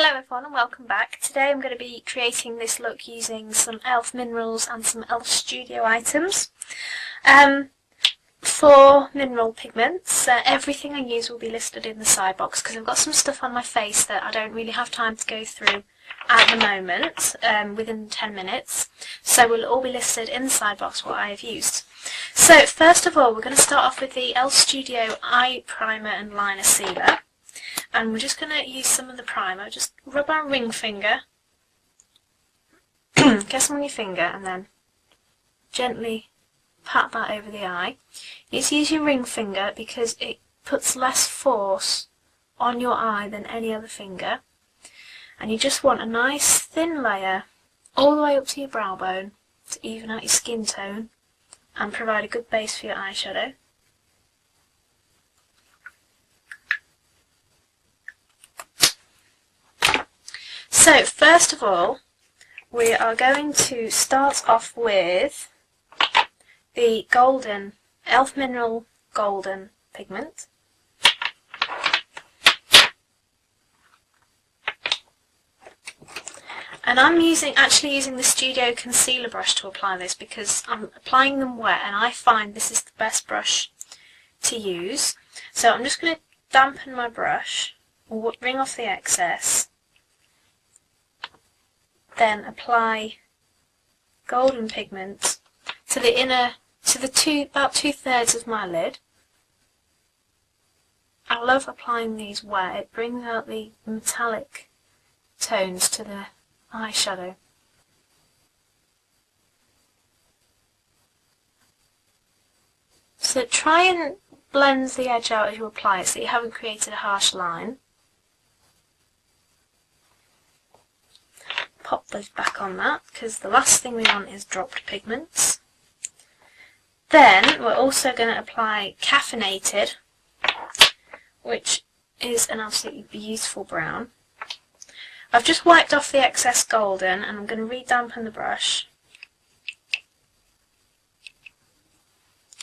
Hello everyone and welcome back. Today I'm going to be creating this look using some e.l.f. minerals and some e.l.f. studio items. For mineral pigments, everything I use will be listed in the side box because I've got some stuff on my face that I don't really have time to go through at the moment, within 10 minutes. So will all be listed in the side box what I have used. So first of all we're going to start off with the e.l.f. Studio Eye Primer and Liner Sealer. And we're just going to use some of the primer. Just rub our ring finger, get some on your finger, and then gently pat that over the eye. You need to use your ring finger because it puts less force on your eye than any other finger. And you just want a nice thin layer all the way up to your brow bone to even out your skin tone and provide a good base for your eyeshadow. So first of all, we are going to start off with the golden, e.l.f. Mineral Golden pigment. And I'm actually using the Studio Concealer brush to apply this because I'm applying them wet and I find this is the best brush to use. So I'm just going to dampen my brush, wring off the excess. Then apply golden pigment to the inner, about 2/3 of my lid. I love applying these wet. It brings out the metallic tones to the eyeshadow. So try and blend the edge out as you apply it so you haven't created a harsh line. Pop those back on that because the last thing we want is dropped pigments. Then we're also going to apply Caffeinated, which is an absolutely beautiful brown. I've just wiped off the excess golden and I'm going to re-dampen the brush.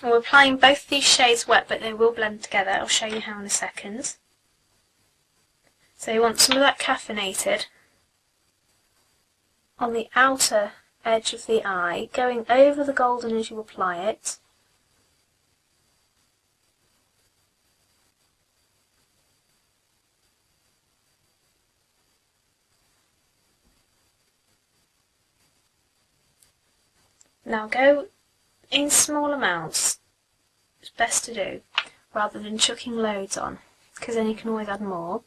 And we're applying both these shades wet, but they will blend together. I'll show you how in a second. So you want some of that Caffeinated on the outer edge of the eye, going over the golden as you apply it. Now go in small amounts, it's best to do, rather than chucking loads on, because then you can always add more.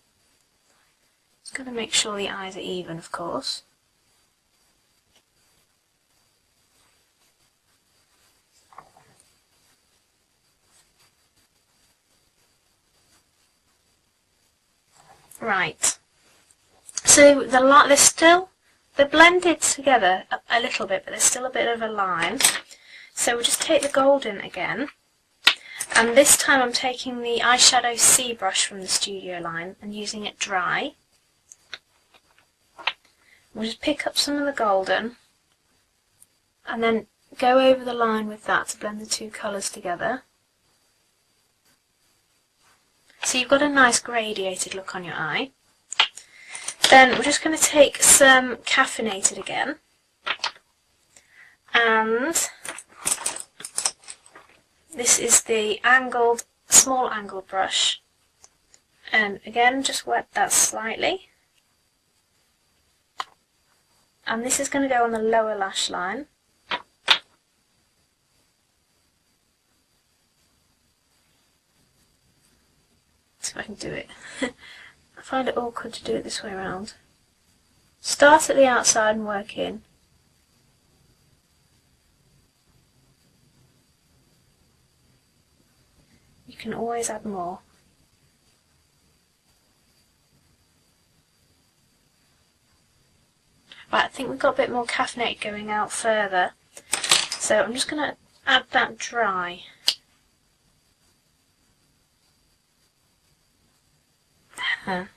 Just got to make sure the eyes are even, of course. Right, so they're blended together a little bit, but there's still a bit of a line. So we'll just take the golden again, and this time I'm taking the eyeshadow C brush from the Studio line and using it dry. We'll just pick up some of the golden and then go over the line with that to blend the two colours together. So you've got a nice gradiated look on your eye. Then we're just going to take some Caffeinated again, and this is the small angled brush, and again just wet that slightly, and this is going to go on the lower lash line. See if I can do it. I find it awkward to do it this way around. Start at the outside and work in. You can always add more. Right, I think we've got a bit more Caffeinated going out further, so I'm just going to add that dry.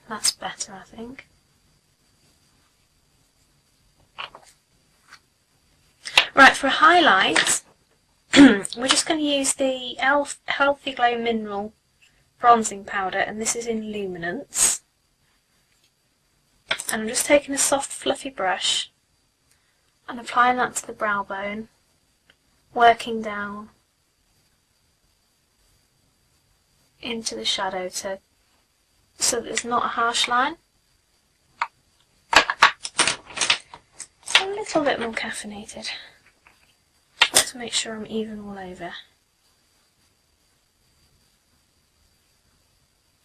That's better, I think. Right, for a highlight, we're just going to use the e.l.f. Healthy Glow Mineral Bronzing Powder, and this is in Luminance. And I'm just taking a soft fluffy brush and applying that to the brow bone, working down into the shadow so that there's not a harsh line. A little bit more caffeinated, just to make sure I'm even all over.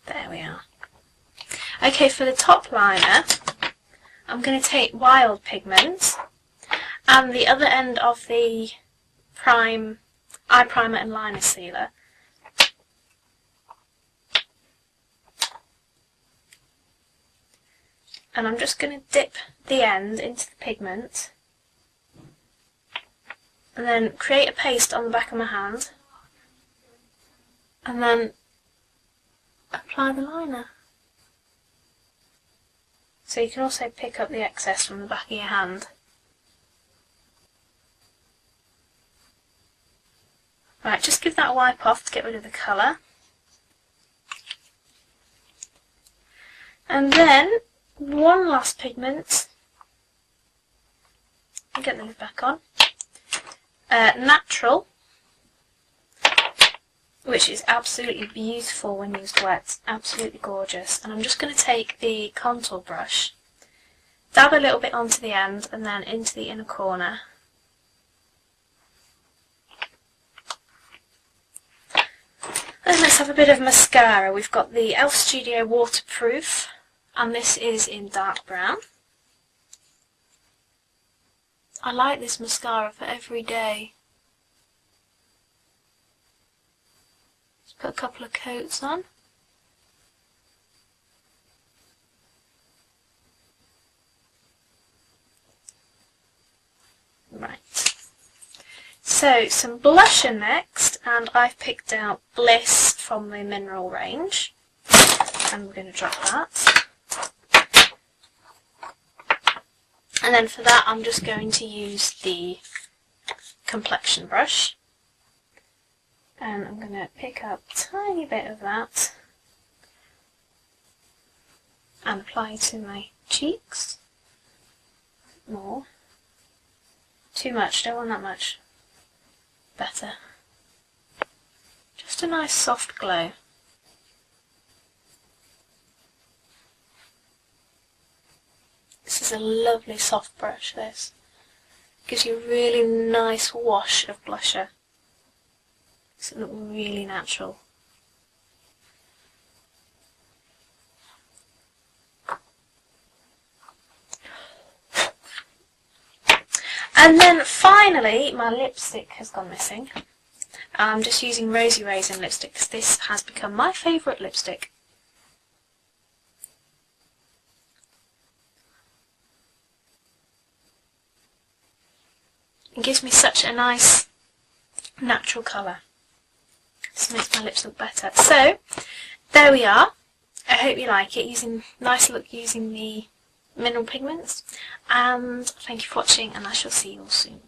There we are. Okay, for the top liner, I'm going to take Wild Pigment and the other end of the eye primer and liner sealer. And I'm just going to dip the end into the pigment and then create a paste on the back of my hand and then apply the liner. So you can also pick up the excess from the back of your hand. Right, just give that a wipe off to get rid of the colour. And then one last pigment, and get the lid back on, Natural, which is absolutely beautiful when used wet, absolutely gorgeous. And I'm just going to take the contour brush, dab a little bit onto the end and then into the inner corner. And let's have a bit of mascara. We've got the e.l.f. Studio Waterproof, and this is in dark brown. I like this mascara for every day. Just put a couple of coats on. Right. So some blusher next, and I've picked out Bliss from the Mineral range, and we're going to drop that. And then for that I'm just going to use the complexion brush, and I'm going to pick up a tiny bit of that and apply it to my cheeks. More. Too much, don't want that much. Better. Just a nice soft glow. This is a lovely soft brush, this. Gives you a really nice wash of blusher. Makes it look really natural. And then finally, my lipstick has gone missing. I'm just using Rosy Raisin lipstick because this has become my favourite lipstick. It gives me such a nice natural colour. This makes my lips look better. So, there we are. I hope you like it. Nice look using the mineral pigments. And thank you for watching, and I shall see you all soon.